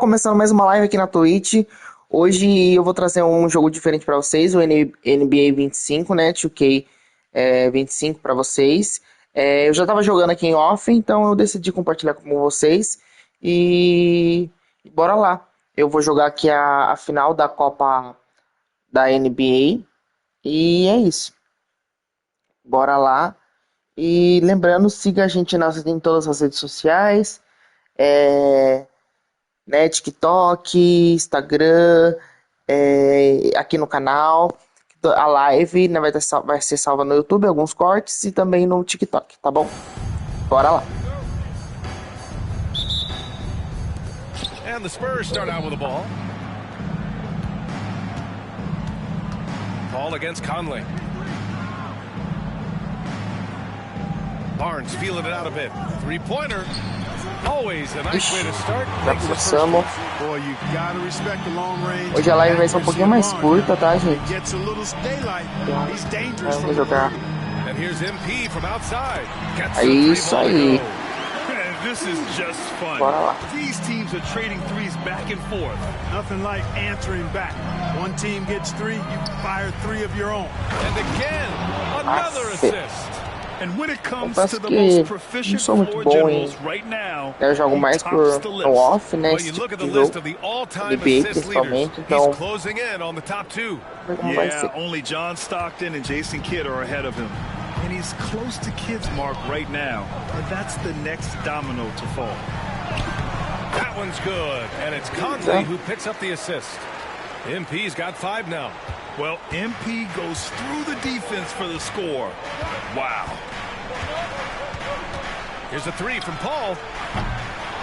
começando mais uma live aqui na Twitch. Hoje eu vou trazer um jogo diferente para vocês, o NBA 25, né? 2K 25 para vocês. Eu já estava jogando aqui em off, então eu decidi compartilhar com vocês. E bora lá. Eu vou jogar aqui a final da Copa da NBA. E é isso. Bora lá. E lembrando, siga a gente em todas as redes sociais. Né, TikTok, Instagram, aqui no canal. A live, né, vai ser salva no YouTube, alguns cortes e também no TikTok, tá bom? Bora lá. And the Spurs start out with the ball. Ball against Conley. Barnes feeling it out a bit. Three-pointer. Always a nice way to start. Já começamos. Boy, you gotta respect the long range. Hoje a live vai ser um pouquinho mais curta, tá, gente? Gets a little daylight. He's dangerous. Vamos jogar. And here's MP from outside. Gets É isso aí. This is just fun. Bora lá. These teams are trading threes back and forth. Nothing like answering back. One team gets three, you fire three of your own. And again, another assist. And when it comes Confesso to the que most não proficient sou muito floor bom generals em... right now, Eu jogo mais tops the no list. off, né? Well, Esse you tipo look at the de list jogo. of the all-time NBA assist leaders. principalmente, então... He's closing in on the top two. Como vai ser? only John Stockton and Jason Kidd are ahead of him. And he's close to Kidd's mark right now. And that's the next domino to fall. That one's good. And it's Conley who picks up the assist. MP's got 5 now. Well, MP goes through the defense for the score. Wow. Here's a three from Paul.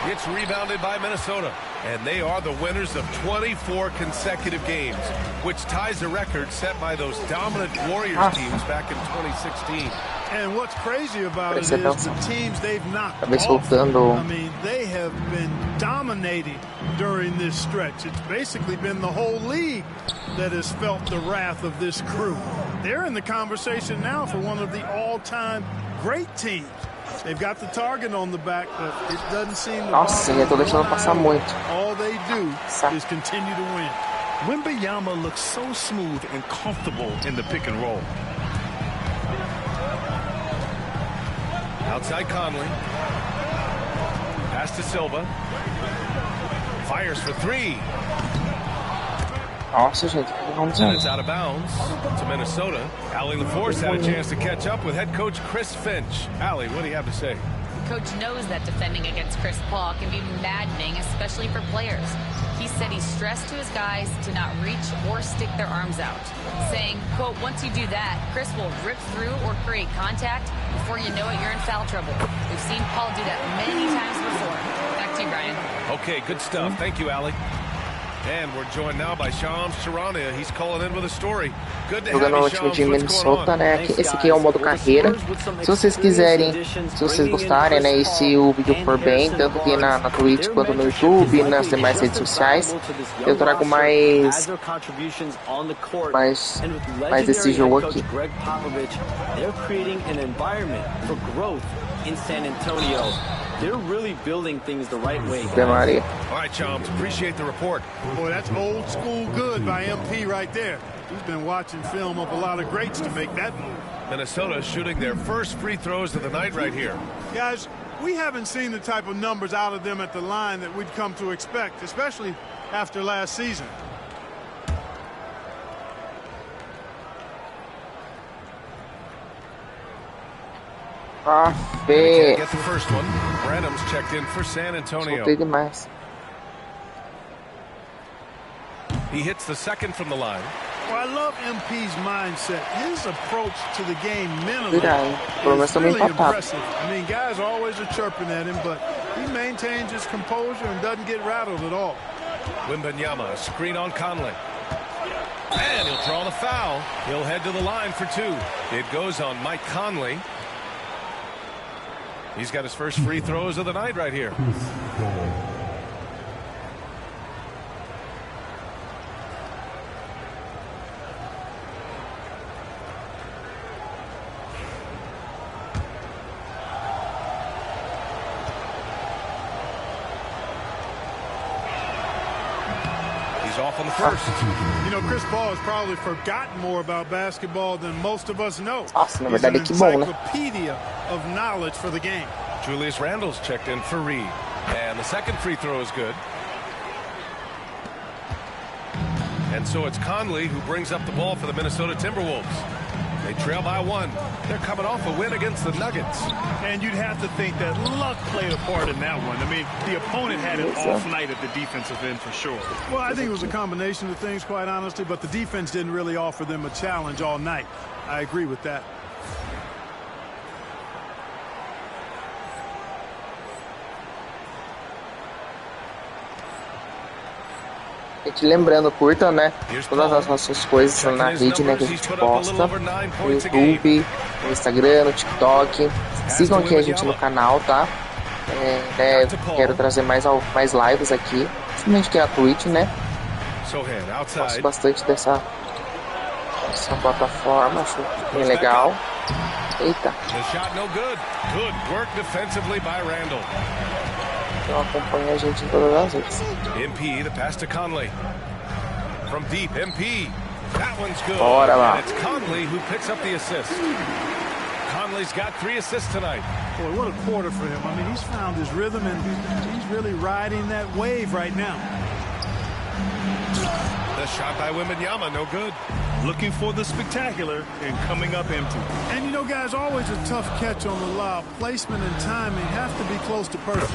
It's rebounded by Minnesota. And they are the winners of 24 consecutive games, which ties the record set by those dominant Warriors teams back in 2016. And what's crazy about it is the teams they've knocked off. I mean, they have been dominating during this stretch. It's basically been the whole league that has felt the wrath of this crew. They're in the conversation now for one of the all-time great teams. They've got the target on the back, but it doesn't seem to... Nossa, eu tô deixando passar muito. All they do is continue to win. Wembanyama looks so smooth and comfortable in the pick and roll. Outside Conley. Pass to Silva. Fires for three. Nossa, gente, vamos And it's out of bounds to Minnesota. Allie LaForce had a chance to catch up with head coach Chris Finch. Allie, what do you have to say? Coach knows that defending against Chris Paul can be maddening, especially for players. He said he stressed to his guys to not reach or stick their arms out, saying, quote, once you do that, Chris will rip through or create contact. Before you know it, you're in foul trouble. We've seen Paul do that many times before. Back to you, Brian. Okay, good stuff. Thank you, Allie. And we're joined now by Shams Charania. He's calling in with a story. Good to have jogando no you, time Shams. de Minnesota, né? Esse aqui é o modo carreira. Se vocês quiserem, se vocês gostarem, né? E se o vídeo for bem, tanto aqui na Twitch quanto no YouTube e nas demais redes sociais, eu trago mais desse jogo aqui. They're really building things the right way. Maria. All right, Chums, appreciate the report. Boy, that's old school good by MP right there. He's been watching film of a lot of greats to make that move. Minnesota shooting their first free throws of the night right here. Guys, we haven't seen the type of numbers out of them at the line that we'd come to expect, especially after last season. Can't get the first one. Branham's checked in for San Antonio. Soltei demais. He hits the second from the line. Well, I love MP's mindset. His approach to the game mentally is really impressive. I mean, guys always are chirping at him, but he maintains his composure and doesn't get rattled at all. Wembanyama, screen on Conley. And he'll draw the foul. He'll head to the line for two. It goes on Mike Conley. He's got his first free throws of the night right here. He's off on the first. You know, Chris Paul has probably forgotten more about basketball than most of us know. Nossa, na He's an verdade, que bom, né? encyclopedia of knowledge for the game. Julius Randle's checked in for Reed. And the second free throw is good. And so it's Conley who brings up the ball for the Minnesota Timberwolves. They trail by 1. They're coming off a win against the Nuggets. And you'd have to think that luck played a part in that one. I mean, the opponent had an off night at the defensive end for sure. Well, I think it was a combination of things, quite honestly, but the defense didn't really offer them a challenge all night. I agree with that. Gente, lembrando, curta, né? Todas as nossas coisas na rede, né? Que a gente posta no YouTube, no Instagram, no TikTok. Sigam aqui a gente no canal, tá? Quero trazer mais lives aqui, principalmente aqui na Twitch, né? Gosto bastante dessa plataforma, acho bem legal. Eita. Então acompanha a gente em todas as redes. MP, the pass to Conley. From deep, MP. That one's good. Bora lá. And it's Conley who picks up the assist. Conley's got 3 assists tonight. Boy, what a quarter for him. I mean, he's found his rhythm, and he's really riding that wave right now. The shot by Wembanyama, no good. Looking for the spectacular and coming up empty. And, you know, guys, always a tough catch on the lob. Placement and timing have to be close to perfect.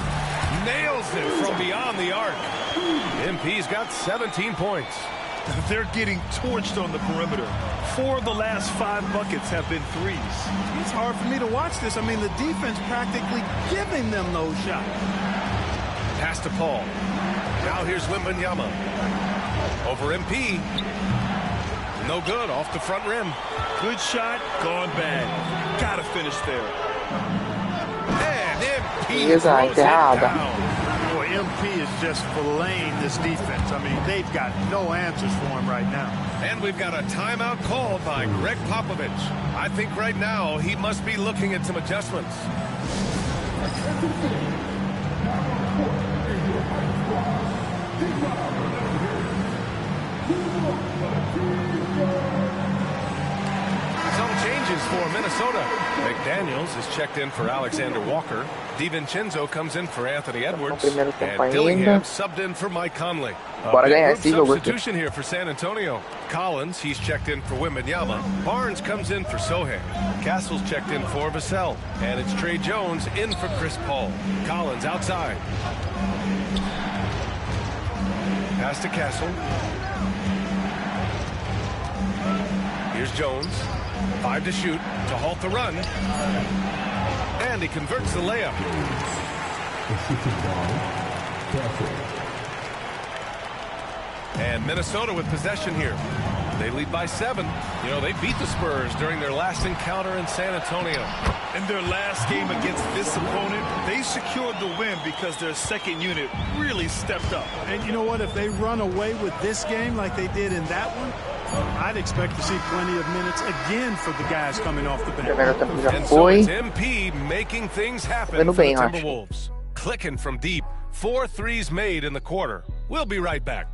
Nails it from beyond the arc. MP's got 17 points. They're getting torched on the perimeter. 4 of the last 5 buckets have been threes. It's hard for me to watch this. I mean, the defense practically giving them those shots. Pass to Paul. Now here's Wembanyama. Over MP. No good, off the front rim. Good shot, gone bad. Gotta finish there. And MP Beleza, throws it enterrada. down. Boy, MP is just filleting this defense. I mean, they've got no answers for him right now. And we've got a timeout called by Greg Popovich. I think right now he must be looking at some adjustments. Some changes for Minnesota. McDaniels is checked in for Alexander Walker. DiVincenzo comes in for Anthony Edwards. And Dillingham subbed in for Mike Conley. Bora ganhar esse jogo aqui. Substitution here for San Antonio. Collins, he's checked in for Wembanyama. Barnes comes in for Sohan. Castle's checked in for Vassell. And it's Trey Jones in for Chris Paul. Collins outside. Pass to Castle. Here's Jones. 5 to shoot to halt the run. And he converts the layup. And Minnesota with possession here. They lead by 7. You know, they beat the Spurs during their last encounter in San Antonio. In their last game against this opponent, they secured the win because their second unit really stepped up. And you know what? If they run away with this game like they did in that one, I'd expect to see plenty of minutes again for the guys coming off the bench. And so it's MP making things happen for the Timberwolves. Clicking from deep. 4 threes made in the quarter. We'll be right back.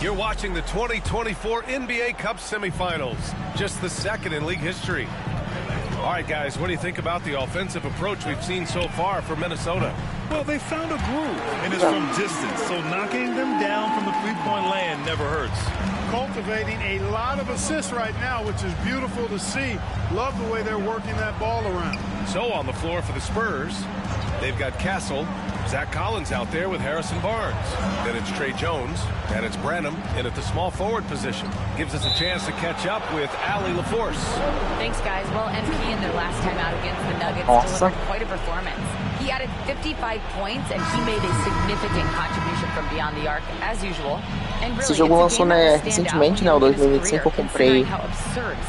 You're watching the 2024 NBA Cup semifinals, just the second in league history. All right, guys, what do you think about the offensive approach we've seen so far for Minnesota? Well, they found a groove, and it's from distance, so knocking them down from the three-point land never hurts. Cultivating a lot of assists right now, which is beautiful to see. Love the way they're working that ball around. So on the floor for the Spurs, they've got Castle, Zach Collins out there with Harrison Barnes. Then it's Trey Jones, and it's Branham in at the small forward position. Gives us a chance to catch up with Allie LaForce. Thanks, guys. Well, MP in their last time out against the Nuggets delivered quite a performance. He added 55 points, and he made a significant contribution from beyond the arc, as usual. And really, esse jogo lançou, né, recentemente, né, o 2025, eu comprei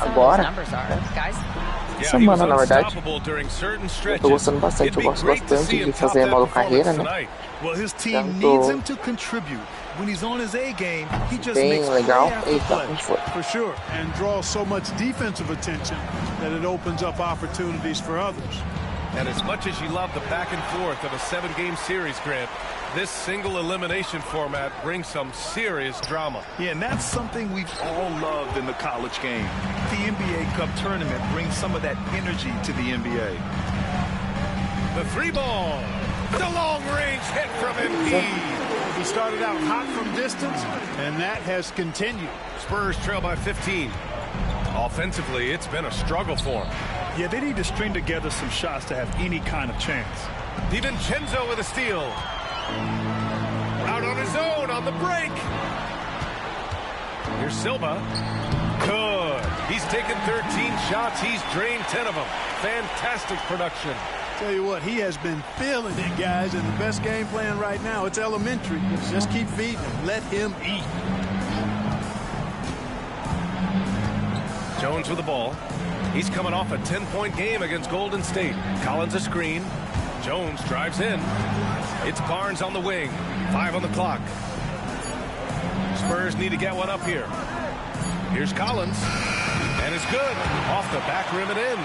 agora. Guys. semana, na verdade. Eu tô gostando bastante, eu gosto bastante de fazer modo carreira, né? Bem legal. Eita, onde foi? For sure, and draw so much defensive attention that it opens up opportunities for others. And as much as you love the back and forth of a 7-game series, Grant, this single elimination format brings some serious drama. Yeah, and that's something we've all loved in the college game. The NBA Cup tournament brings some of that energy to the NBA. The 3-ball. The long-range hit from MP. He started out hot from distance, and that has continued. Spurs trail by 15. Offensively, it's been a struggle for him. Yeah, they need to string together some shots to have any kind of chance. DiVincenzo with a steal. Out on his own on the break. Here's Silva. Good. He's taken 13 shots. He's drained 10 of them. Fantastic production. Tell you what, he has been feeling it, guys, and the best game plan right now, it's elementary. Just keep feeding him. Let him eat. Jones with the ball. He's coming off a 10-point game against Golden State. Collins a screen. Jones drives in. It's Barnes on the wing. 5 on the clock. Spurs need to get one up here. Here's Collins. And it's good. Off the back rim and in.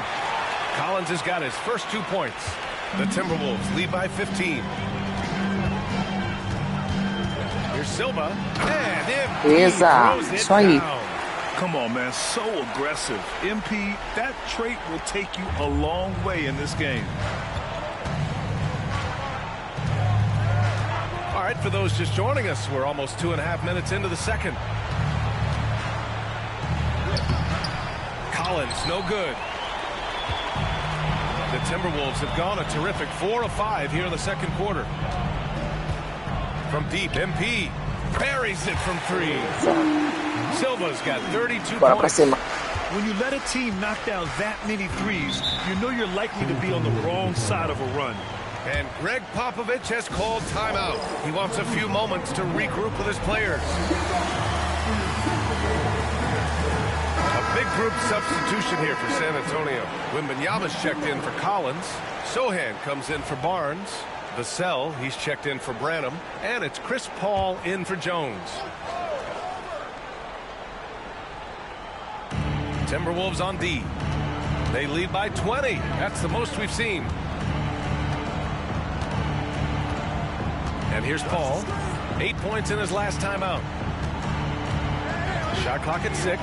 Collins has got his first 2 points. The Timberwolves lead by 15. Here's Silva. And MP throws it down. Come on, man, so aggressive. MP, that trait will take you a long way in this game. All right, for those just joining us, we're almost 2.5 minutes into the second. Collins, no good. The Timberwolves have gone a terrific 4 of 5 here in the second quarter. From deep, MP buries it from 3. Silva's got 32 points. When you let a team knock down that many threes, you know you're likely to be on the wrong side of a run. And Greg Popovich has called timeout. He wants a few moments to regroup with his players. A big group substitution here for San Antonio. Wembanyama's checked in for Collins. Sohan comes in for Barnes. Vassell, he's checked in for Branham. And it's Chris Paul in for Jones. Timberwolves on D. They lead by 20. That's the most we've seen. And here's Paul. 8 points in his last time out. Shot clock at 6.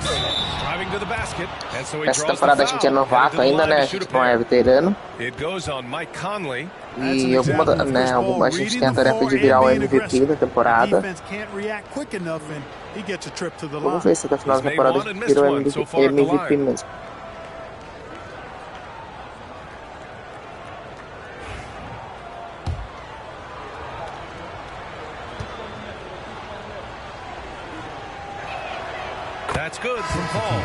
Driving to the basket. And so he Essa temporada a gente é novato ainda, né? A gente não é veterano. It goes on Mike Conley. E a gente tem a tarefa de virar o MVP da temporada. Vamos ver se até o final da temporada a gente vira o MVP mesmo. That's good from Paul.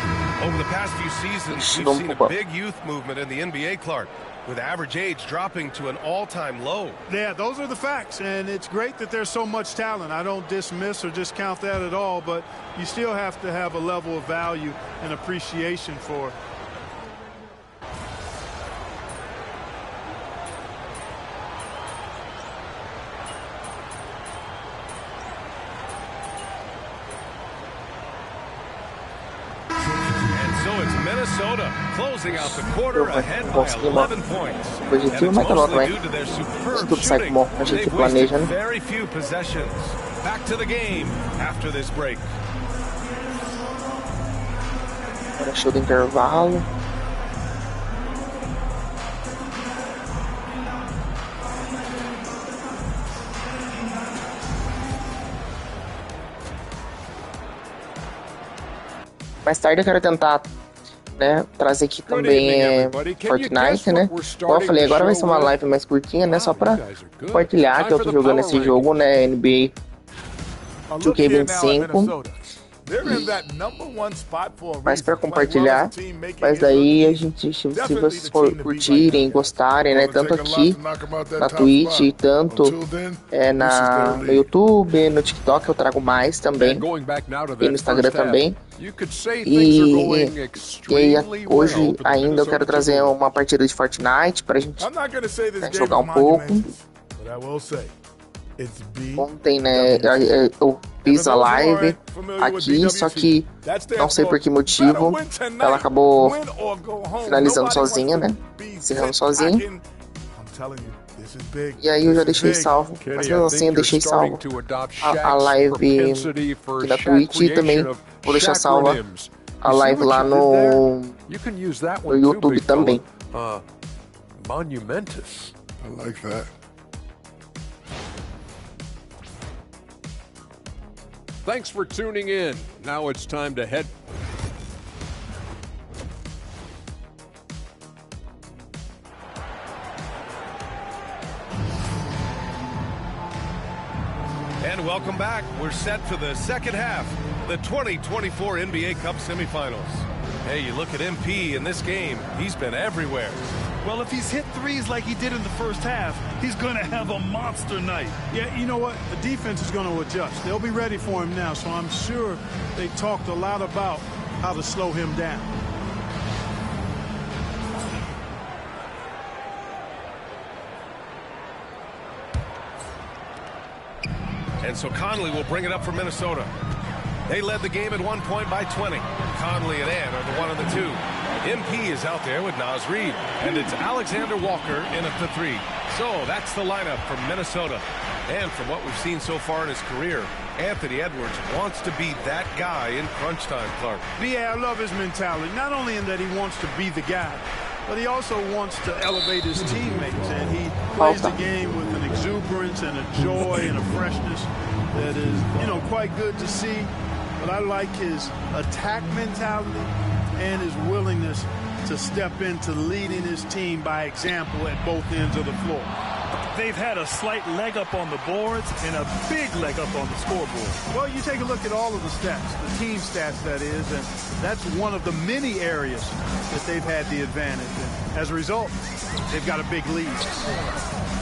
Over the past few seasons, we've seen a big youth movement in the NBA, Clark, with average age dropping to an all-time low. Yeah, those are the facts, and it's great that there's so much talent. I don't dismiss or discount that at all, but you still have to have a level of value and appreciation for it. Minnesota closing out the quarter ahead by 11 points. Very few possessions. Back to the game after this break. Agora show do intervalo. Mais tarde eu quero tentar, né, trazer aqui também Fortnite, né? Como eu falei, agora vai ser uma live mais curtinha, né? Só pra compartilhar que eu tô jogando esse jogo, né? NBA 2K25. Mas para compartilhar, mas daí a gente, se vocês curtirem, gostarem, né, tanto aqui na Twitch, tanto no YouTube, no TikTok eu trago mais também, e no Instagram também. E aí, hoje ainda eu quero trazer uma partida de Fortnite pra gente jogar um pouco. Ontem, né, eu fiz a live aqui, só que não sei por que motivo ela acabou finalizando sozinha, né, encerrando sozinha. E aí eu já deixei salvo, mas mesmo assim eu deixei salvo a live aqui na Twitch, e também vou deixar salva a live lá no YouTube também. Monumentous. I like that. Thanks for tuning in. Now it's time to head. And welcome back. We're set for the second half, the 2024 NBA Cup semifinals. Hey, you look at MP in this game, he's been everywhere. Well, if he's hit threes like he did in the first half, he's going to have a monster night. Yeah, you know what? The defense is going to adjust. They'll be ready for him now, so I'm sure they talked a lot about how to slow him down. And so Conley will bring it up for Minnesota. They led the game at 1 point by 20. Conley and Ant are the 1 and the 2. MP is out there with Naz Reid. And it's Alexander Walker in at the 3. So that's the lineup for Minnesota. And from what we've seen so far in his career, Anthony Edwards wants to be that guy in crunch time, Clark. Yeah, I love his mentality. Not only in that he wants to be the guy, but he also wants to elevate his teammates. And he plays the game with an exuberance and a joy and a freshness that is, quite good to see. But I like his attack mentality and his willingness to step into leading his team by example at both ends of the floor. They've had a slight leg up on the boards and a big leg up on the scoreboard. Well, you take a look at all of the stats, the team stats that is, and that's one of the many areas that they've had the advantage. And as a result, they've got a big lead.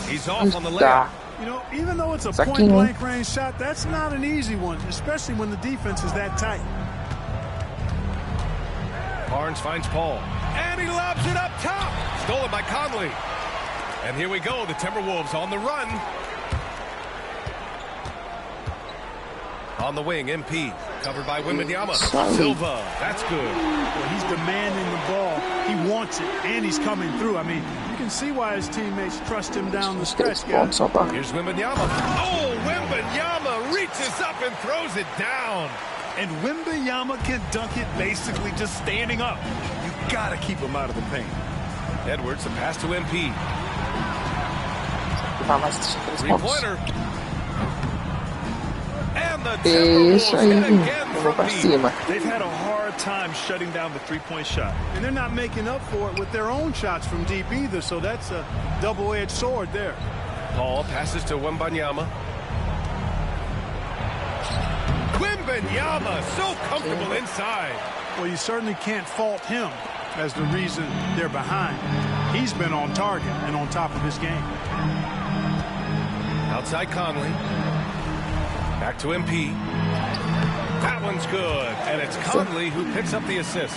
He's off on the layup. Even though it's a point-blank range shot, that's not an easy one, especially when the defense is that tight. Barnes finds Paul, and he lobs it up top. Stolen by Conley. And here we go, the Timberwolves on the run. On the wing, MP, covered by Wembanyama. Silva, that's good. Well, he's demanding the ball. He wants it, and he's coming through. I mean, you can see why his teammates trust him down the stretch, guys. Here's Wembanyama. Oh, Wembanyama reaches up and throws it down. And Wembanyama can dunk it basically just standing up. You gotta keep him out of the paint. Edwards, a pass to MP. Three-pointer. And the Timberwolves hit again from deep. They've had a hard time shutting down the three-point shot. And they're not making up for it with their own shots from deep either, so that's a double-edged sword there. Paul passes to Wembanyama. Wembanyama, so comfortable inside. Well, you certainly can't fault him as the reason they're behind. He's been on target and on top of his game. Outside Conley. Back to MP. That one's good. And it's Conley who picks up the assist.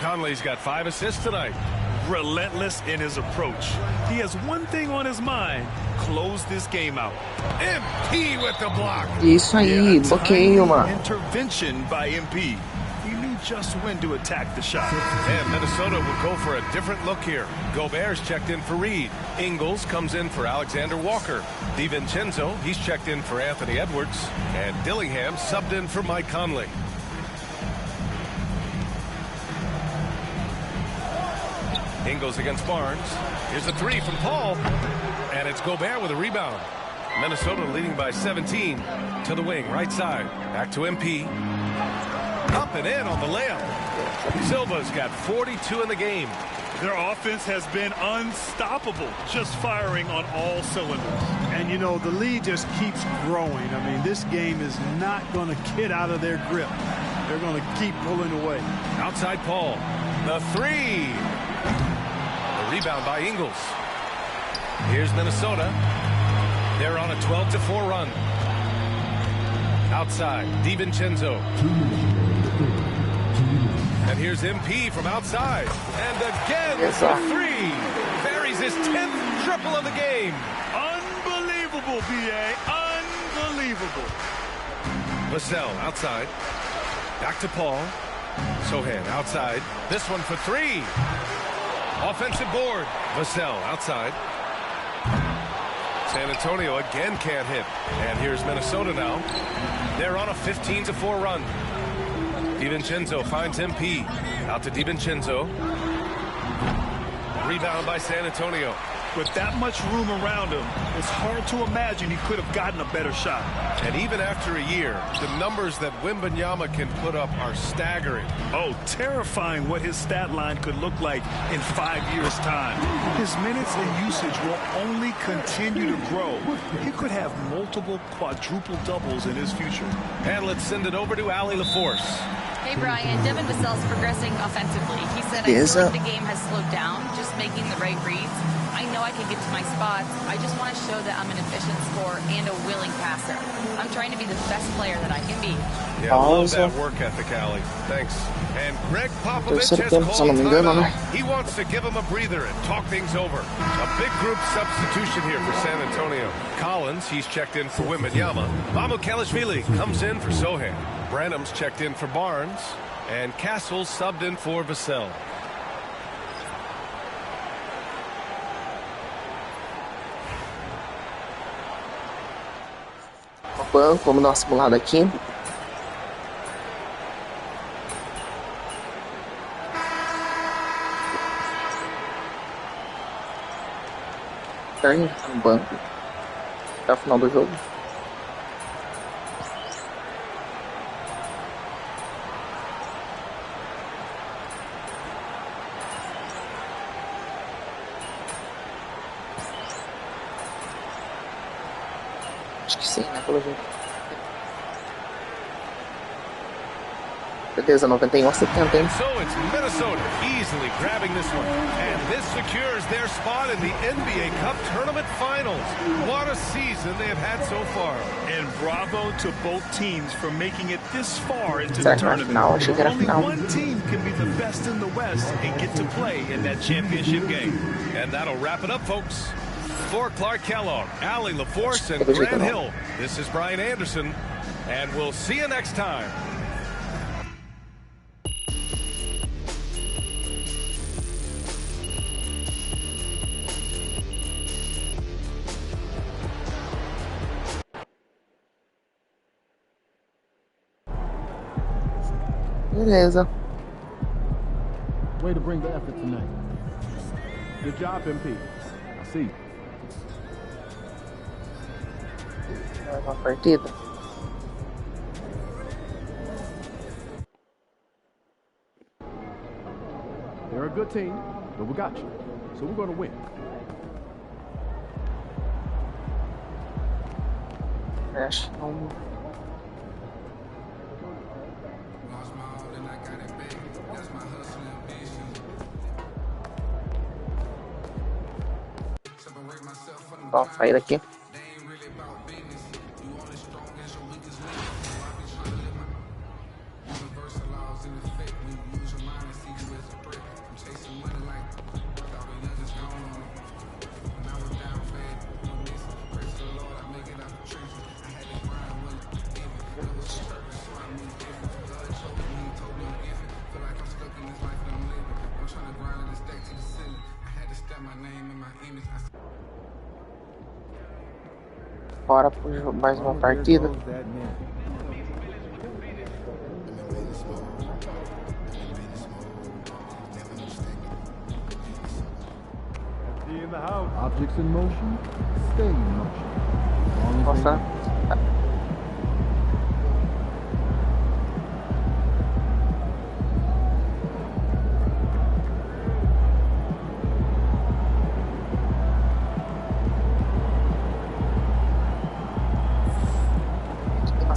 Conley's got 5 assists tonight. Relentless in his approach. He has one thing on his mind. Close this game out. MP with the block. Isso aí, bloqueio, mano. Intervention by MP. He knew just when to attack the shot. And Minnesota will go for a different look here. Gobert's checked in for Reid. Ingles comes in for Alexander Walker. DiVincenzo, he's checked in for Anthony Edwards. And Dillingham subbed in for Mike Conley. Ingles against Barnes. Here's a 3 from Paul. And it's Gobert with a rebound. Minnesota leading by 17 to the wing, right side. Back to MP. Up and in on the layup. Silva's got 42 in the game. Their offense has been unstoppable, just firing on all cylinders. And, you know, the lead just keeps growing. I mean, this game is not going to get out of their grip. They're going to keep pulling away. Outside Paul. The three. The rebound by Ingles. Here's Minnesota. They're on a 12-4 run. Outside, DiVincenzo. And here's MP from outside. And again, Yes, for three. Buries his 10th triple of the game. Unbelievable, B.A. Unbelievable. Vassell outside. Back to Paul. Sohan outside. This one for three. Offensive board. Vassell outside. San Antonio again can't hit. And here's Minnesota now. They're on a 15-4 run. DiVincenzo finds MP. Out to DiVincenzo. Rebound by San Antonio. With that much room around him, it's hard to imagine he could have gotten a better shot. And even after a year, the numbers that Wembanyama can put up are staggering. Oh, terrifying what his stat line could look like in 5 years' time. His minutes and usage will only continue to grow. He could have multiple quadruple doubles in his future. And let's send it over to Allie LaForce. Hey, Brian, Devin Vassell's progressing offensively. He said, I feel like the game has slowed down, just making the right reads. I know I can get to my spots. I just want to show that I'm an efficient scorer and a willing passer. I'm trying to be the best player that I can be. Yeah, I love that work ethic, Allie. Thanks. And Greg Popovich has called timeout. He wants to give him a breather and talk things over. A big group substitution here for San Antonio. Collins, he's checked in for Wembanyama. Mamukelashvili comes in for Sohan. Branham's checked in for Barnes. And Castle's subbed in for Vassell. Banco, vamos dar uma simulada aqui. Turner tá no banco até o final do jogo. Acho que sim, né? Pelo jeito. Beleza, 91 a 70, hein? So it's Minnesota easily grabbing this one. And this secures their spot in the NBA Cup Tournament Finals. What a season they have had so far. And bravo to both teams for making it this far into the tournament. Only one team can be the best in the West and get to play in that championship game. And that'll wrap it up, folks. For Clark Kellogg, Allie LaForce, and Grant Hill, this is Brian Anderson, and we'll see you next time. Beleza. Way to bring the effort tonight. Good job, MP. I see. Uma partida. They're a good team, but we got you. So we're going to win. Acho que não. Ó, sair daqui. Bora por mais uma partida. Objects in motion, stay in motion. Nossa.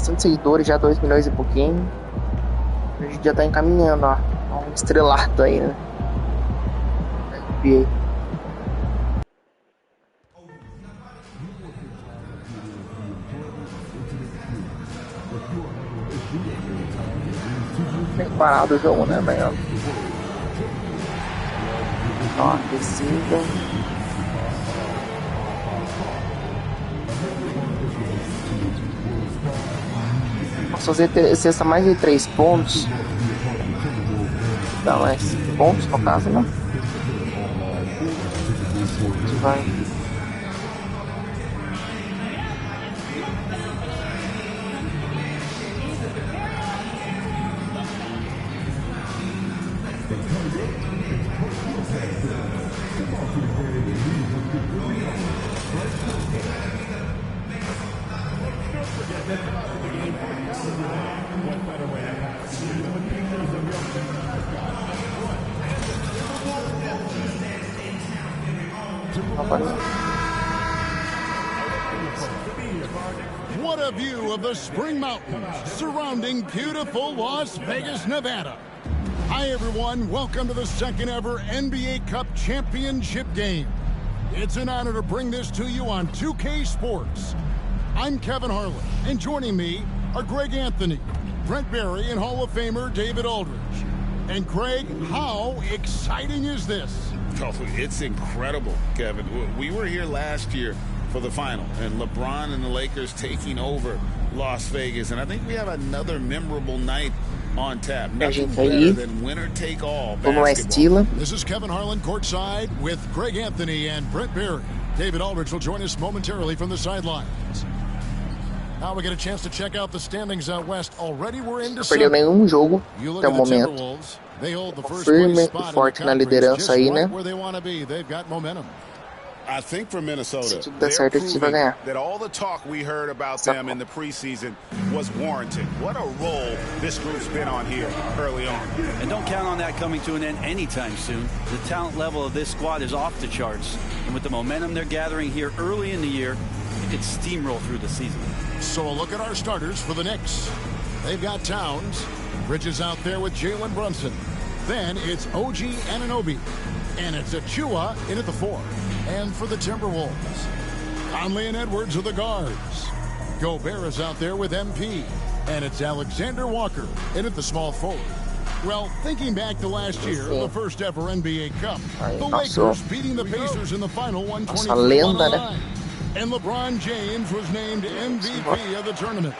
bastante seguidores, já 2 milhões e pouquinho. A gente já tá encaminhando, ó, a um estrelato aí, né? NBA. Bem parado o jogo, né, velho? Ó, aquecida. Posso fazer cesta mais de 3 pontos. Dá mais pontos no caso, né? Vai. What a view of the Spring Mountains surrounding beautiful Las Vegas, Nevada. Hi, everyone. Welcome to the second ever NBA Cup Championship game. It's an honor to bring this to you on 2K Sports. I'm Kevin Harlan, and joining me are Greg Anthony, Brent Barry, and Hall of Famer David Aldridge. And Greg, how exciting is this? Oh, it's incredible, Kevin. We were here last year for the final, and LeBron and the Lakers taking over Las Vegas. And I think we have another memorable night on tap. Nothing better than winner-take-all basketball. This is Kevin Harlan courtside with Greg Anthony and Brent Barry. David Aldridge will join us momentarily from the sidelines. Now we get a chance to check out the standings out west. Already we're in December. Não perdeu nenhum jogo até o momento. Firme e forte na liderança aí, né? I think for Minnesota, they're proving that all the talk we heard about them in the preseason was warranted. What a role this group's been on here early on. And don't count on that coming to an end anytime soon. The talent level of this squad is off the charts. And with the momentum they're gathering here early in the year, it could steamroll through the season. So a look at our starters for the Knicks. They've got Towns. Bridges out there with Jalen Brunson. Then it's OG Anunoby. And it's Achua in at the 4. And for the Timberwolves, Conley and Edwards are the guards. Gobert is out there with MP. And it's Alexander Walker in at the small forward. Well, thinking back to last year, the first ever NBA Cup, the Lakers beating the Pacers in the final 123-109. And LeBron James was named MVP of the tournament.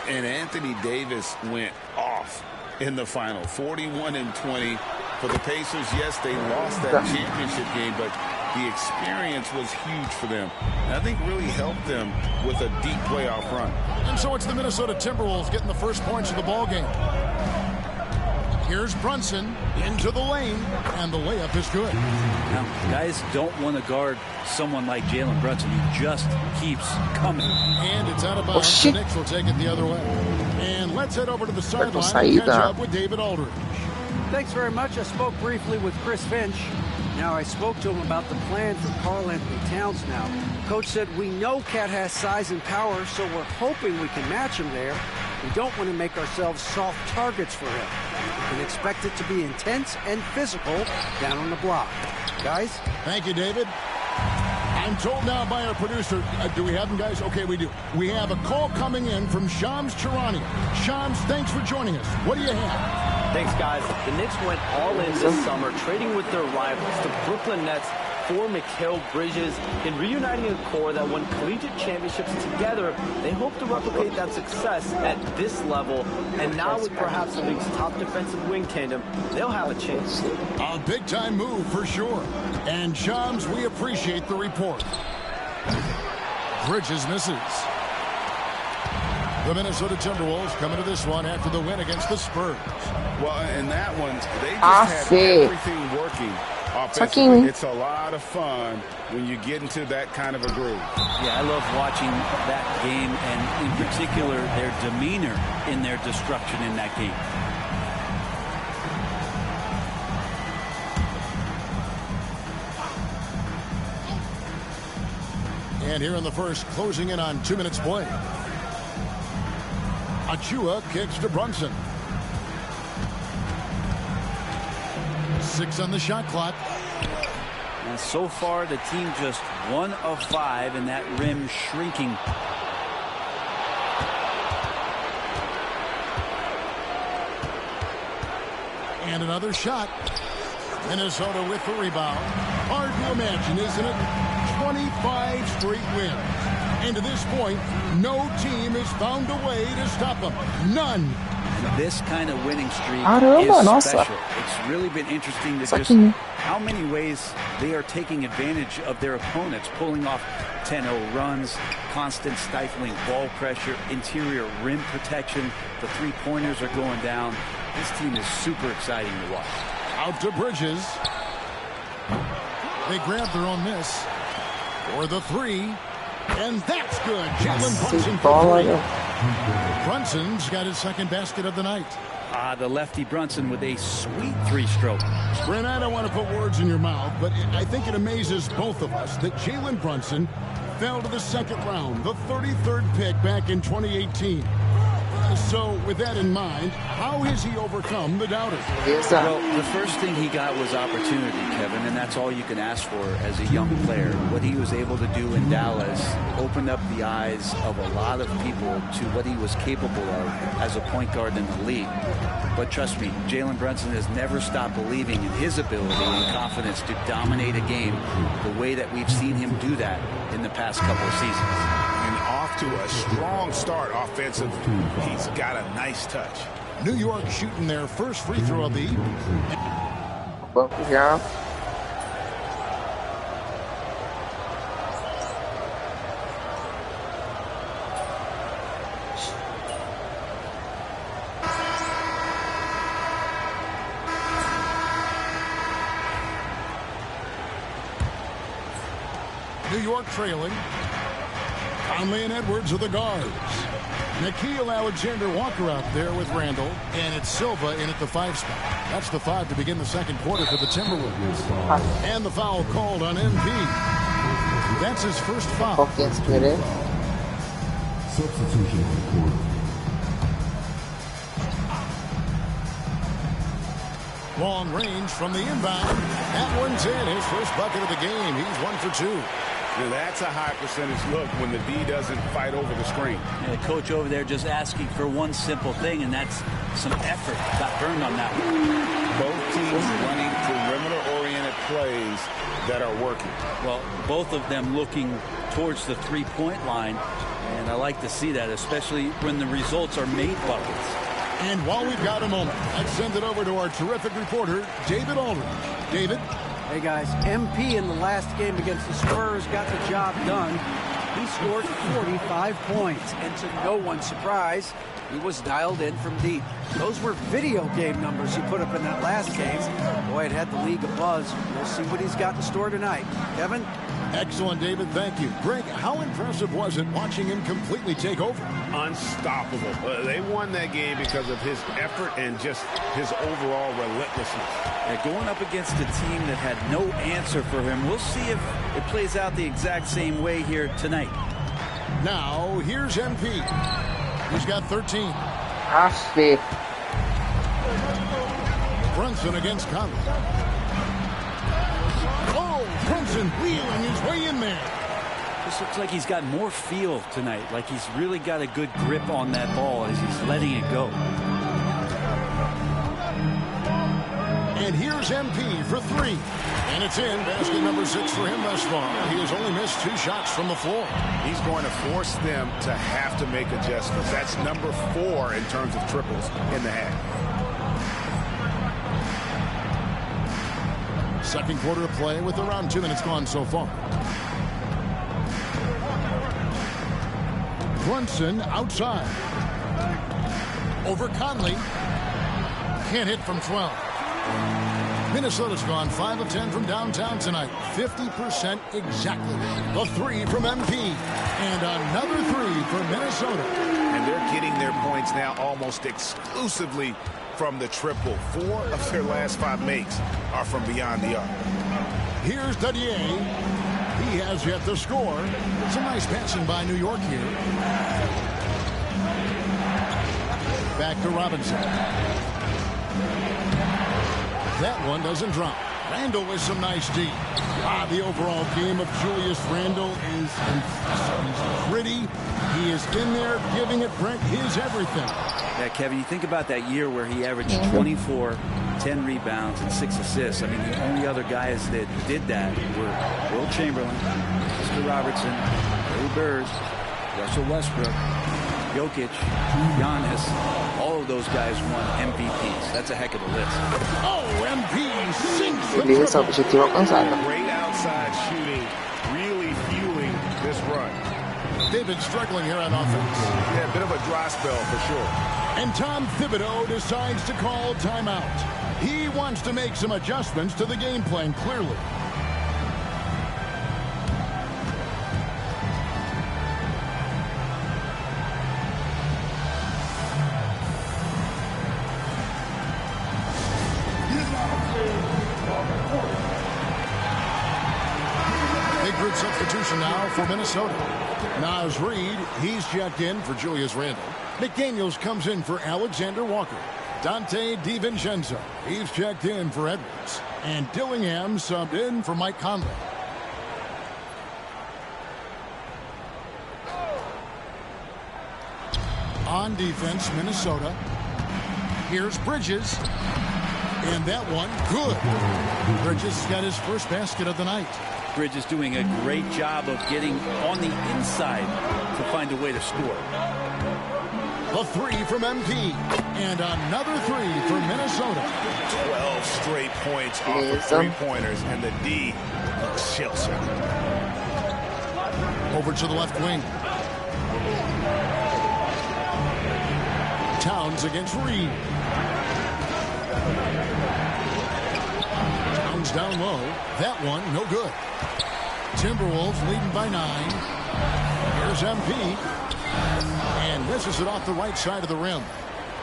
And Anthony Davis went off in the final, 41-20 for the Pacers. Yes, they lost that championship game, but the experience was huge for them. And I think really helped them with a deep playoff run. And so it's the Minnesota Timberwolves getting the first points of the ball game. Here's Brunson into the lane, and the layup is good. Now, guys don't want to guard someone like Jalen Brunson. He just keeps coming. And it's out of bounds. The Knicks will take it the other way. And let's head over to the sideline and catch up with David Aldridge. Thanks very much. I spoke briefly with Chris Finch. Now, I spoke to him about the plan for Karl Anthony Towns now. Coach said, we know Cat has size and power, so we're hoping we can match him there. We don't want to make ourselves soft targets for him. We can expect it to be intense and physical down on the block. Guys? Thank you, David. I'm told now by our producer, do we have them, guys? Okay, we do. We have a call coming in from Shams Charania. Shams, thanks for joining us. What do you have? Thanks, guys. The Knicks went all in this summer, trading with their rivals, the Brooklyn Nets, for Mikal Bridges. In reuniting a core that won collegiate championships together, they hope to replicate that success at this level. And now with perhaps the league's top defensive wing tandem, they'll have a chance. A big-time move for sure. And Shams, we appreciate the report. Bridges misses. The Minnesota Timberwolves coming to this one after the win against the Spurs. Well, in that one, they just had everything working. Offensively, it's a lot of fun when you get into that kind of a groove. Yeah, I love watching that game, and in particular, their demeanor in their destruction in that game. And here in the first, closing in on 2 minutes play. Achua kicks to Brunson. 6 on the shot clock. And so far, the team just 1 of 5, and that rim shrinking. And another shot. Minnesota with the rebound. Hard to imagine, isn't it? 25 straight wins. And to this point, no team has found a way to stop them. None. This kind of winning streak is special. It's really been interesting to just how many ways they are taking advantage of their opponents, pulling off 10-0 runs, constant stifling ball pressure, interior rim protection. The three-pointers are going down. This team is super exciting to watch. Out to Bridges. They grab their own miss for the 3. And that's good. Jalen Brunson for 3. Brunson's got his second basket of the night. The lefty Brunson with a sweet 3-stroke. Brent, I don't want to put words in your mouth, but I think it amazes both of us that Jalen Brunson fell to the second round, the 33rd pick back in 2018. So with that in mind, how has he overcome the doubters? Well, the first thing he got was opportunity, Kevin, and that's all you can ask for as a young player. What he was able to do in Dallas opened up the eyes of a lot of people to what he was capable of as a point guard in the league. But trust me, Jalen Brunson has never stopped believing in his ability and confidence to dominate a game the way that we've seen him do that in the past couple of seasons. Off to a strong start offensively. He's got a nice touch. New York shooting their first free throw of the evening. New York trailing. Conley and Edwards are the guards. Nickeil Alexander-Walker out there with Randall. And it's Silva in at the 5 spot. That's the 5 to begin the second quarter for the Timberwolves. And the foul called on MP. That's his first foul. Substitution on the court. Long range from the inbound. That one's in. His first bucket of the game. He's 1 for 2. Now that's a high percentage look when the D doesn't fight over the screen. Yeah, the coach over there just asking for one simple thing, and that's some effort. Got burned on that one. Both teams running perimeter-oriented plays that are working. Well, both of them looking towards the three-point line, and I like to see that, especially when the results are made buckets. And while we've got a moment, let's send it over to our terrific reporter, David Aldridge. David? Hey guys, MP in the last game against the Spurs got the job done. He scored 45 points, and to no one's surprise, he was dialed in from deep. Those were video game numbers he put up in that last game. Boy, it had the league abuzz. We'll see what he's got in store tonight. Kevin? Excellent, David. Thank you. Greg, how impressive was it watching him completely take over? Unstoppable. They won that game because of his effort and just his overall relentlessness. Yeah, going up against a team that had no answer for him. We'll see if it plays out the exact same way here tonight. Now, here's MP. He's got 13. Brunson against Conley. Brunson wheeling his way in there. This looks like he's got more feel tonight, like he's really got a good grip on that ball as he's letting it go. And here's MP for 3. And it's in. Basket number 6 for him thus far. He has only missed 2 shots from the floor. He's going to force them to have to make adjustments. That's number 4 in terms of triples in the half. Second quarter of play with around 2 minutes gone so far. Brunson outside. Over Conley. Can't hit from 12. Minnesota's gone 5 of 10 from downtown tonight. 50% exactly. The 3 from MP. And another 3 for Minnesota. And they're getting their points now almost exclusively from the triple. 4 of their last 5 makes are from beyond the arc. Here's Dadier. He has yet to score. Some nice passing by New York here. back to Robinson. That one doesn't drop. Randall with some nice D. The overall game of Julius Randle is pretty. He is in there giving it, Brent, his everything. Yeah, Kevin, you think about that year where he averaged 24, 10 rebounds, and 6 assists. I mean, the only other guys that did that were Will Chamberlain, Mr. Robertson, Larry Bird, Russell Westbrook, Jokic, Giannis. All of those guys won MVPs. That's a heck of a list. Oh, MP sinks the Beleza, objetivo alcançado. Great outside shooting, really fueling this run. They've been struggling here on offense. Yeah, a bit of a dry spell for sure. And Tom Thibodeau decides to call timeout. He wants to make some adjustments to the game plan, clearly. Group substitution now for Minnesota. Naz Reid, he's checked in for Julius Randle. McDaniels comes in for Alexander Walker. Dante DiVincenzo, he's checked in for Edwards. And Dillingham subbed in for Mike Conley. On defense, Minnesota. Here's Bridges. And that one, good. Bridges got his first basket of the night. Bridges doing a great job of getting on the inside to find a way to score. The three from MP. And another three for Minnesota. 12 straight points off of three-pointers, and the D looks shell-shocked. Over to the left wing. Towns against Reed. Towns down low. That one, no good. Timberwolves leading by 9. Here's MP. And misses it off the right side of the rim.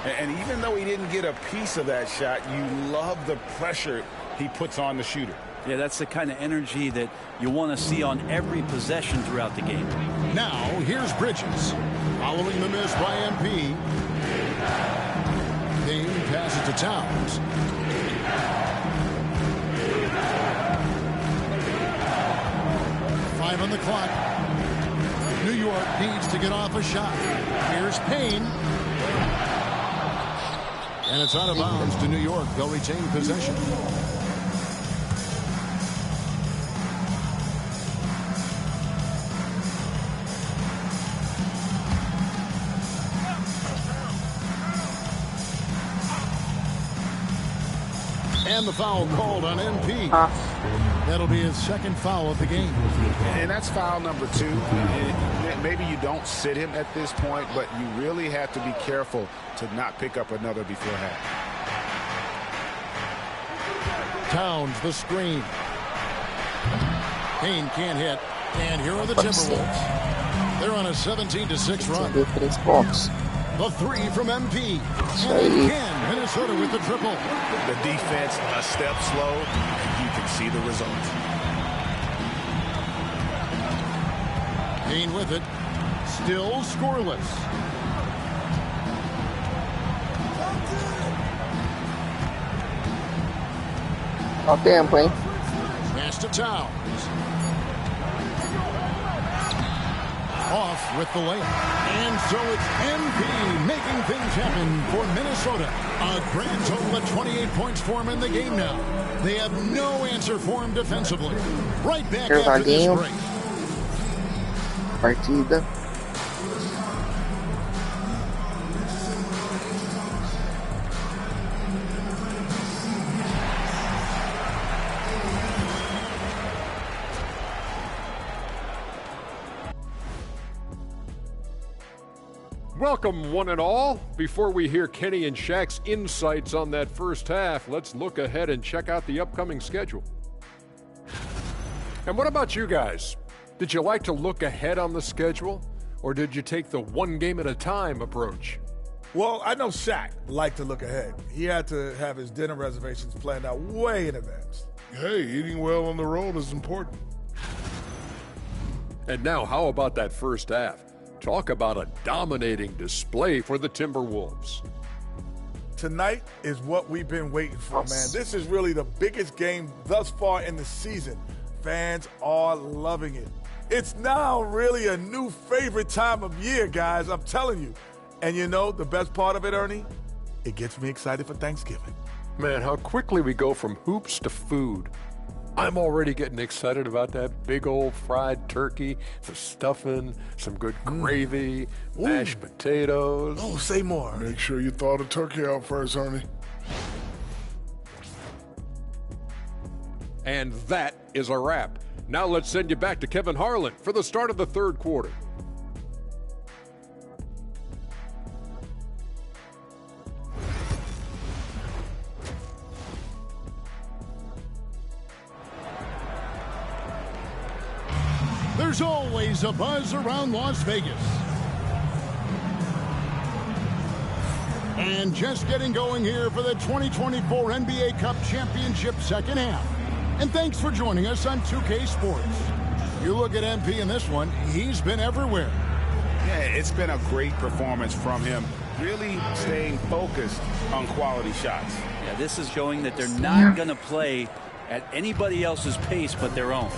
And even though he didn't get a piece of that shot, you love the pressure he puts on the shooter. Yeah, that's the kind of energy that you want to see on every possession throughout the game. Now, here's Bridges. Following the miss by MP. Dame passes to Towns. Five on the clock. New York needs to get off a shot. Here's Payne. And it's out of bounds to New York. They'll retain possession. And the foul called on MP. That'll be his second foul of the game. And that's foul number 2. Maybe you don't sit him at this point, but you really have to be careful to not pick up another before half. Towns, the screen. Payne can't hit. And here are the Timberwolves. They're on a 17-6 run. The three from MP. And again, Minnesota with the triple. The defense a step slow, and you can see the results. Payne with it. Still scoreless. Ó o tempo, hein? Pass to Towns. Off with the layup. And so it's MP making things happen for Minnesota. A grand total of 28 points for him in the game now. They have no answer for him defensively. Right back after this break. Partida. Welcome, one and all. Before we hear Kenny and Shaq's insights on that first half, let's look ahead and check out the upcoming schedule. And what about you guys? Did you like to look ahead on the schedule, or did you take the one game at a time approach? Well, I know Shaq liked to look ahead. He had to have his dinner reservations planned out way in advance. Hey, eating well on the road is important. And now, how about that first half? Talk about a dominating display for the Timberwolves. tonight is what we've been waiting for, man. This is really the biggest game thus far in the season. Fans are loving it. It's now really a new favorite time of year, guys, I'm telling you. And you know, the best part of it, Ernie? It gets me excited for Thanksgiving. Man, how quickly we go from hoops to food. I'm already getting excited about that big old fried turkey, the stuffing, some good gravy, mashed potatoes. Oh, say more. Make sure you thaw the turkey out first, Ernie. And that is a wrap. Now let's send you back to Kevin Harlan for the start of the third quarter. There's always a buzz around Las Vegas. And just getting going here for the 2024 NBA Cup Championship second half. And thanks for joining us on 2K Sports. You look at MP in this one, he's been everywhere. Yeah, it's been a great performance from him, really staying focused on quality shots. Yeah, this is showing that they're not going to play at anybody else's pace but their own.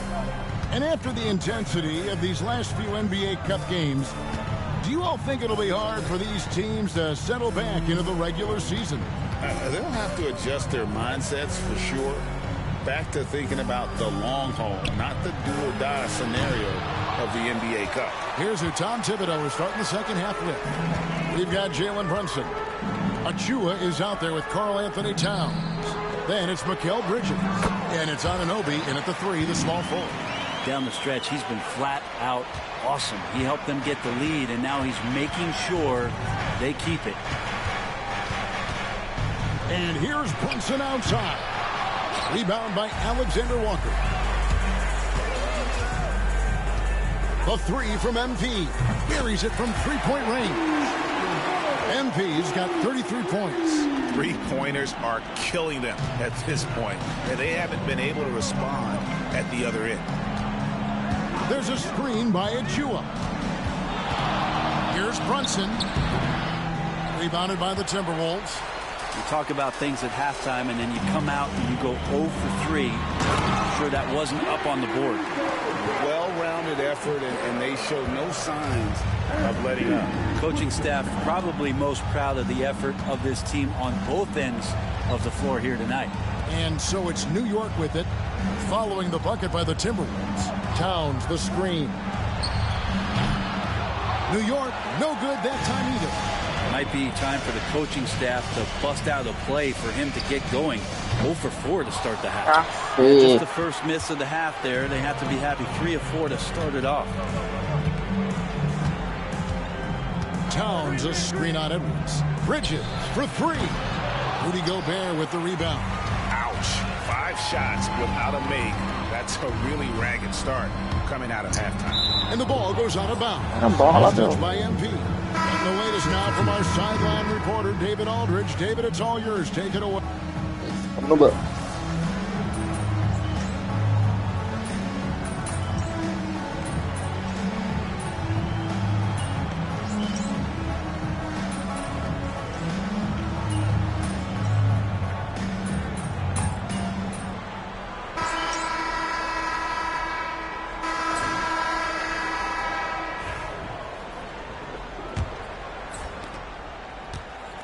And after the intensity of these last few NBA Cup games, do you all think it'll be hard for these teams to settle back into the regular season? They'll have to adjust their mindsets for sure. Back to thinking about the long haul, not the do-or-die scenario of the NBA Cup. Here's who Tom Thibodeau is starting the second half with. We've got Jalen Brunson. Achua is out there with Karl Anthony Towns. Then it's Mikal Bridges. And it's Anunoby in at the 3, the small forward. Down the stretch, he's been flat out awesome. He helped them get the lead, and now he's making sure they keep it. And here's Brunson outside. Rebound by Alexander Walker. The 3 from MP. Buries it from three-point range. MP's got 33 points. Three-pointers are killing them at this point, and they haven't been able to respond at the other end. There's a screen by Achua. Here's Brunson. Rebounded by the Timberwolves. You talk about things at halftime, and then you come out and you go 0 for 3. I'm sure that wasn't up on the board. Well-rounded effort, and they show no signs of letting up. Coaching staff probably most proud of the effort of this team on both ends of the floor here tonight. And so it's New York with it, following the bucket by the Timberwolves. Towns the screen. New York, no good that time either. Might be time for the coaching staff to bust out a play for him to get going. 0 for 4 to start the half. Just the first miss of the half there. They have to be happy 3 of 4 to start it off. Towns a screen on Edwards. Bridges for 3. Rudy Gobert with the rebound. Ouch. 5 shots without a make. That's a really ragged start coming out of halftime. And the ball goes out of bounds. Touched by MP. And the latest now from our sideline reporter, David Aldridge. David, it's all yours. Take it away.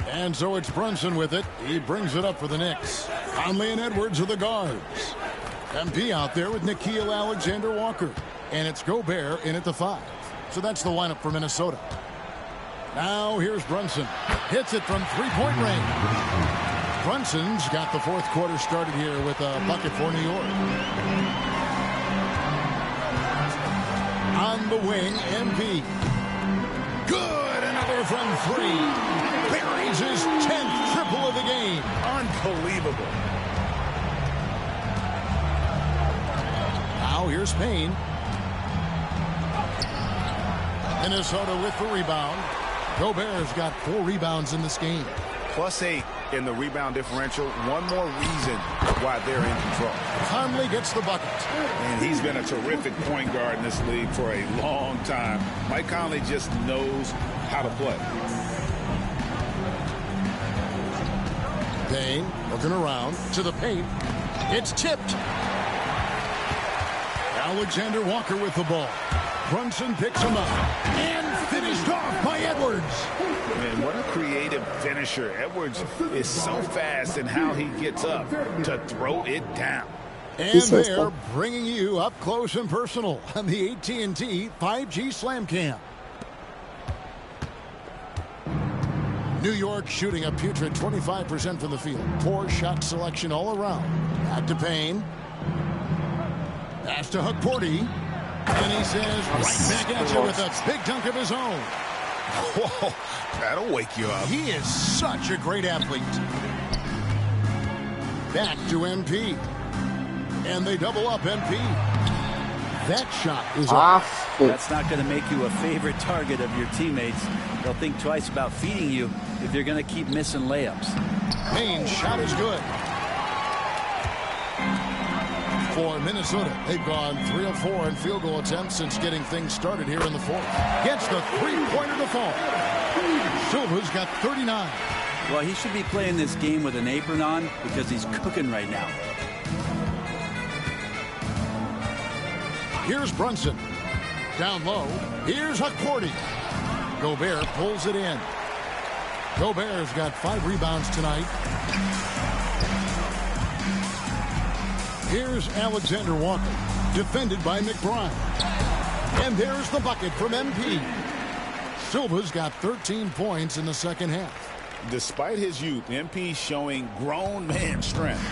And so it's Brunson with it. He brings it up for the Knicks. Conley and Edwards are the guards. MP out there with Nickeil Alexander-Walker. And it's Gobert in at the 5. So that's the lineup for Minnesota. Now here's Brunson. Hits it from three-point range. Brunson's got the fourth quarter started here with a bucket for New York. On the wing, MP. Good, another from 3. Buries his 10th triple of the game. Unbelievable. Now here's Payne. Minnesota with the rebound. Gobert's got 4 rebounds in this game. +8 in the rebound differential. One more reason why they're in control. Conley gets the bucket. And he's been a terrific point guard in this league for a long time. Mike Conley just knows how to play. Payne looking around to the paint. It's tipped. Alexander Walker with the ball. Brunson picks him up. And finished off by Edwards. Man, what a creative finisher. Edwards is so fast in how he gets up to throw it down. And they're bringing you up close and personal on the AT&T 5G Slam Cam. New York shooting a putrid 25% from the field. Poor shot selection all around. Back to Payne. Pass to Hukporty. And he says, right back at you with a big dunk of his own. Whoa, that'll wake you up. He is such a great athlete. Back to MP. And they double up MP. That shot is off. That's not going to make you a favorite target of your teammates. They'll think twice about feeding you if you're going to keep missing layups. Payne's shot is good. For Minnesota, they've gone 3 of 4 in field goal attempts since getting things started here in the fourth. Gets the three-pointer to fall. Silva's got 39. Well, he should be playing this game with an apron on because he's cooking right now. Here's Brunson. Down low. Here's Hukporty. Gobert pulls it in. Gobert's got 5 rebounds tonight. Here's Alexander Walker, defended by McBride. And there's the bucket from MP. Silva's got 13 points in the second half. Despite his youth, MP showing grown man strength.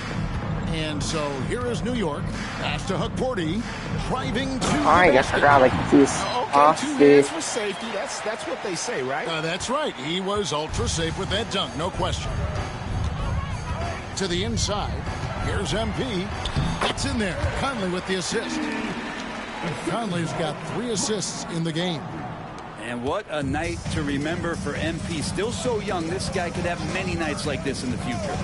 And so here is New York. Pass to Hukporty. Driving to I guess I got like this. Okay, 2 hands for safety. That's what they say, right? That's right. He was ultra safe with that dunk, no question. To the inside. Here's MP. It's in there. Conley with the assist. Conley's got 3 assists in the game. And what a night to remember for MP. Still so young, this guy could have many nights like this in the future.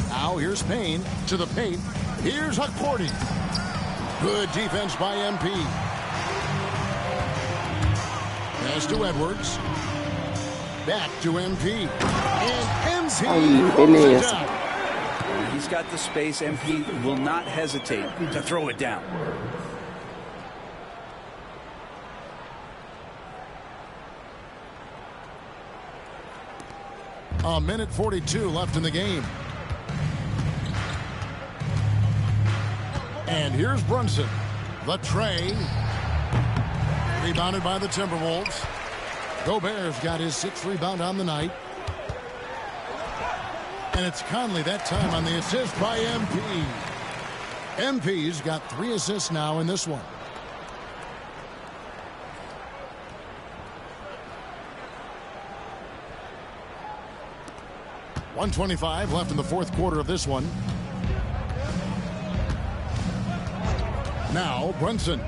Now here's Payne to the paint. Here's Hukporty. Good defense by MP. Pass to Edwards. Back to MP. And MP pulls it down. He's got the space. MP will not hesitate to throw it down. A minute 42 left in the game. And here's Brunson. The tray. Rebounded by the Timberwolves. Gobert's got his 6th rebound on the night. And it's Conley that time on the assist by MP. MP's got 3 assists now in this one. .125 left in the fourth quarter of this one. Now Brunson.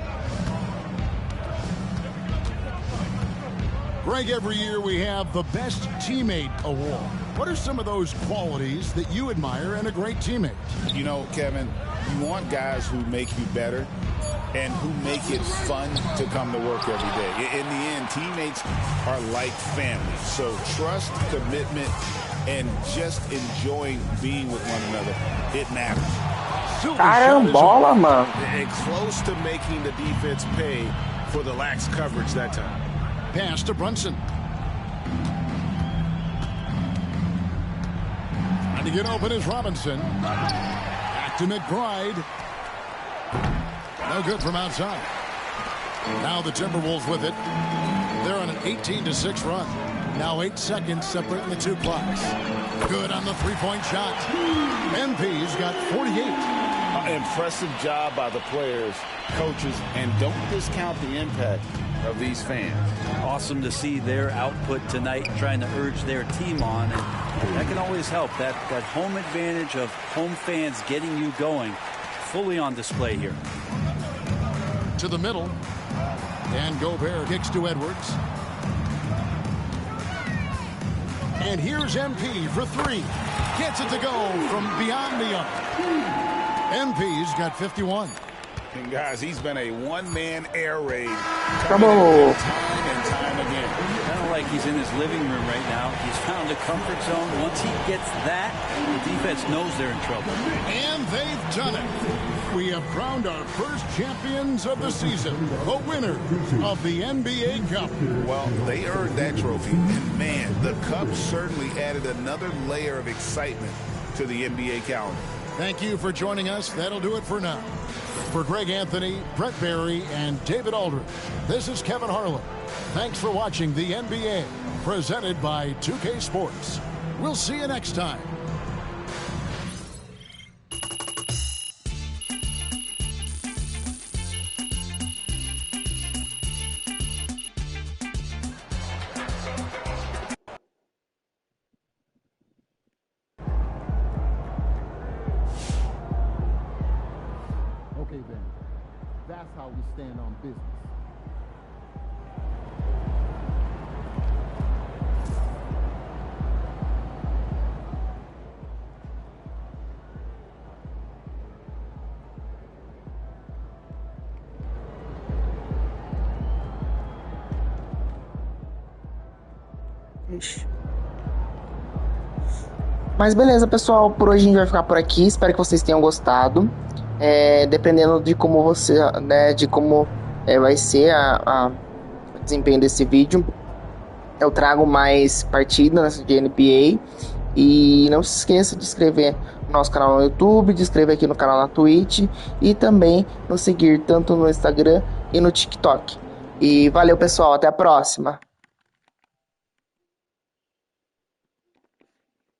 Greg, every year we have the Best Teammate Award. What are some of those qualities that you admire in a great teammate? You know, Kevin, you want guys who make you better and who make it fun to come to work every day. In the end, teammates are like family. So trust, commitment, and just enjoying being with one another, it matters. Carambola, mano. And close to making the defense pay for the lax coverage that time. Pass to Brunson. Trying to get open is Robinson. Back to McBride. No good from outside. Now the Timberwolves with it. They're on an 18-6 run. Now 8 seconds separating the 2 clocks. Good on the 3-point shot. MP's got 48. Impressive job by the players, coaches, and don't discount the impact of these fans. Awesome to see their output tonight, trying to urge their team on, and that can always help. That home advantage of home fans getting you going, fully on display here. To the middle, and Gobert kicks to Edwards. And here's MP for 3. Gets it to go from beyond the arc. MP's got 51. And guys, he's been a one-man air raid Come coming in on. time and time again. Kind of like he's in his living room right now. He's found a comfort zone. Once he gets that, the defense knows they're in trouble. And they've done it. We have crowned our first champions of the season, the winner of the NBA Cup. Well, they earned that trophy, and man, the Cup certainly added another layer of excitement to the NBA calendar. Thank you for joining us. That'll do it for now. For Greg Anthony, Brett Barry, and David Aldridge, this is Kevin Harlan. Thanks for watching the NBA, presented by 2K Sports. We'll see you next time. Okay, then. That's how we stand on business. Ixi. Mas beleza, pessoal, por hoje a gente vai ficar por aqui. Espero que vocês tenham gostado. Dependendo de como você, né, de como vai ser o desempenho desse vídeo, eu trago mais partidas de NBA. E não se esqueça de inscrever no nosso canal no YouTube, de inscrever aqui no canal na Twitch e também nos seguir tanto no Instagram e no TikTok. E valeu, pessoal, até a próxima.